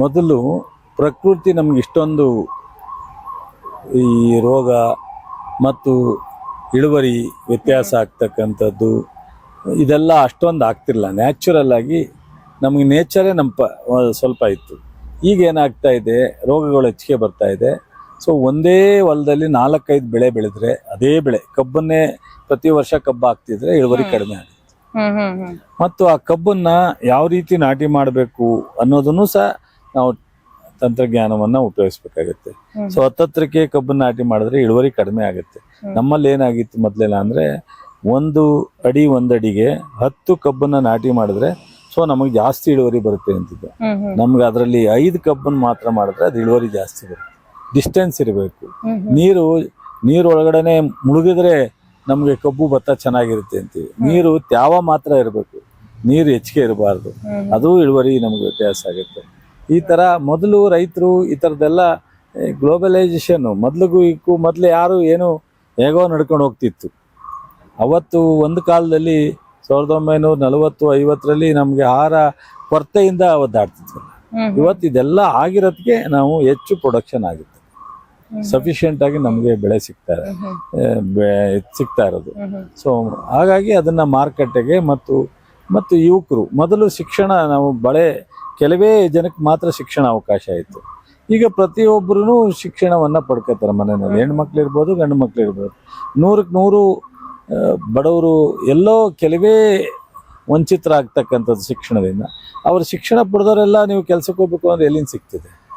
ಮೊದಲು ಪ್ರಕೃತಿ ನಮ್ಗೆ ಇಷ್ಟೊಂದು ಈ ರೋಗ ಮತ್ತು ಇಳುವರಿ ವ್ಯತ್ಯಾಸ ಆಗ್ತಕ್ಕಂಥದ್ದು ಇದೆಲ್ಲ ಅಷ್ಟೊಂದು ಆಗ್ತಿರಲಿಲ್ಲ. ನ್ಯಾಚುರಲ್ ಆಗಿ ನಮಗೆ ನೇಚರೇ ಸ್ವಲ್ಪ ಇತ್ತು. ಈಗ ಏನಾಗ್ತಾ ಇದೆ, ರೋಗಗಳು ಹೆಚ್ಚಿಗೆ ಬರ್ತಾ ಇದೆ. ಸೊ ಒಂದೇ ಹೊಲದಲ್ಲಿ 4-5 ಬೆಳೆ ಬೆಳೆದ್ರೆ ಅದೇ ಬೆಳೆ ಕಬ್ಬನ್ನೇ ಪ್ರತಿ ವರ್ಷ ಕಬ್ಬು ಹಾಕ್ತಿದ್ರೆ ಇಳುವರಿ ಕಡಿಮೆ ಆಗುತ್ತೆ. ಮತ್ತು ಆ ಕಬ್ಬನ್ನ ಯಾವ ರೀತಿ ನಾಟಿ ಮಾಡಬೇಕು ಅನ್ನೋದನ್ನು ಸಹ ನಾವು ತಂತ್ರಜ್ಞಾನವನ್ನ ಉಪಯೋಗಿಸ್ಬೇಕಾಗತ್ತೆ. ಸೊ ಹತ್ತತ್ರಕ್ಕೆ ಕಬ್ಬನ್ನ ನಾಟಿ ಮಾಡಿದ್ರೆ ಇಳುವರಿ ಕಡಿಮೆ ಆಗುತ್ತೆ. ನಮ್ಮಲ್ಲಿ ಏನಾಗಿತ್ತು ಮೊದಲೆಲ್ಲ ಅಂದ್ರೆ 1 ಅಡಿ 1 ಅಡಿಗೆ 10 ಕಬ್ಬನ್ನ ನಾಟಿ ಮಾಡಿದ್ರೆ ಸೊ ನಮಗೆ ಜಾಸ್ತಿ ಇಳುವರಿ ಬರುತ್ತೆ ಅಂತಿದ್ದು. ನಮ್ಗೆ ಅದರಲ್ಲಿ 5 ಕಬ್ಬನ್ನು ಮಾತ್ರ ಮಾಡಿದ್ರೆ ಅದು ಇಳುವರಿ ಜಾಸ್ತಿ ಬರುತ್ತೆ. ಡಿಸ್ಟೆನ್ಸ್ ಇರಬೇಕು. ನೀರು ಒಳಗಡೆನೆ ಮುಳುಗಿದ್ರೆ ನಮಗೆ ಕಬ್ಬು ಭತ್ತ ಚೆನ್ನಾಗಿರುತ್ತೆ ಅಂತೀವಿ. ನೀರು ತ್ಯಾವ ಮಾತ್ರ ಇರಬೇಕು, ನೀರು ಹೆಚ್ಚಿಗೆ ಇರಬಾರ್ದು. ಅದು ಇಳುವರಿ ನಮ್ಗೆ ವ್ಯತ್ಯಾಸ ಆಗುತ್ತೆ. ಈ ತರ ಮೊದಲು ರೈತರು ಈ ಥರದ್ದೆಲ್ಲ ಗ್ಲೋಬಲೈಸೇಷನ್ ಮೊದಲು ಯಾರು ಏನು ಹೇಗೋ ನಡ್ಕೊಂಡು ಹೋಗ್ತಿತ್ತು. ಅವತ್ತು ಒಂದು ಕಾಲದಲ್ಲಿ 1940-50ರಲ್ಲಿ ನಮಗೆ ಆಹಾರ ಕೊರತೆಯಿಂದ ಒದ್ದಾಡ್ತಿದ್ವಿ. ಇವತ್ತು ಇದೆಲ್ಲ ಆಗಿರೋದಕ್ಕೆ ನಾವು ಹೆಚ್ಚು ಪ್ರೊಡಕ್ಷನ್ ಆಗುತ್ತೆ, ಸಫಿಷಿಯೆಂಟ್ ಆಗಿ ನಮಗೆ ಬೆಳೆ ಸಿಗ್ತಾ ಇರೋದು. ಸೊ ಹಾಗಾಗಿ ಅದನ್ನ ಮಾರುಕಟ್ಟೆಗೆ ಮತ್ತು ಯುವಕರು ಮೊದಲು ಶಿಕ್ಷಣ ನಾವು ಕೆಲವೇ ಜನಕ್ಕೆ ಮಾತ್ರ ಶಿಕ್ಷಣ ಅವಕಾಶ ಇತ್ತು. ಈಗ ಪ್ರತಿಯೊಬ್ಬರೂ ಶಿಕ್ಷಣವನ್ನ ಪಡ್ಕೋತಾರೆ ಮನೆಯಲ್ಲಿ. ಹೆಣ್ಮಕ್ಳು ಇರ್ಬೋದು, ಗಂಡು ಮಕ್ಳು ಇರ್ಬೋದು. 100ಕ್ಕೆ 100 ಬಡವರು ಎಲ್ಲೋ ಕೆಲವೇ ವಂಚಿತರಾಗ್ತಕ್ಕಂಥದ್ದು ಶಿಕ್ಷಣದಿಂದ. ಅವ್ರ ಶಿಕ್ಷಣ ಪಡೆದವರೆಲ್ಲ ನೀವು ಕೆಲ್ಸಕ್ಕೆ ಹೋಗ್ಬೇಕು ಅಂದ್ರೆ ಎಲ್ಲಿಂದ ಸಿಗ್ತದೆ?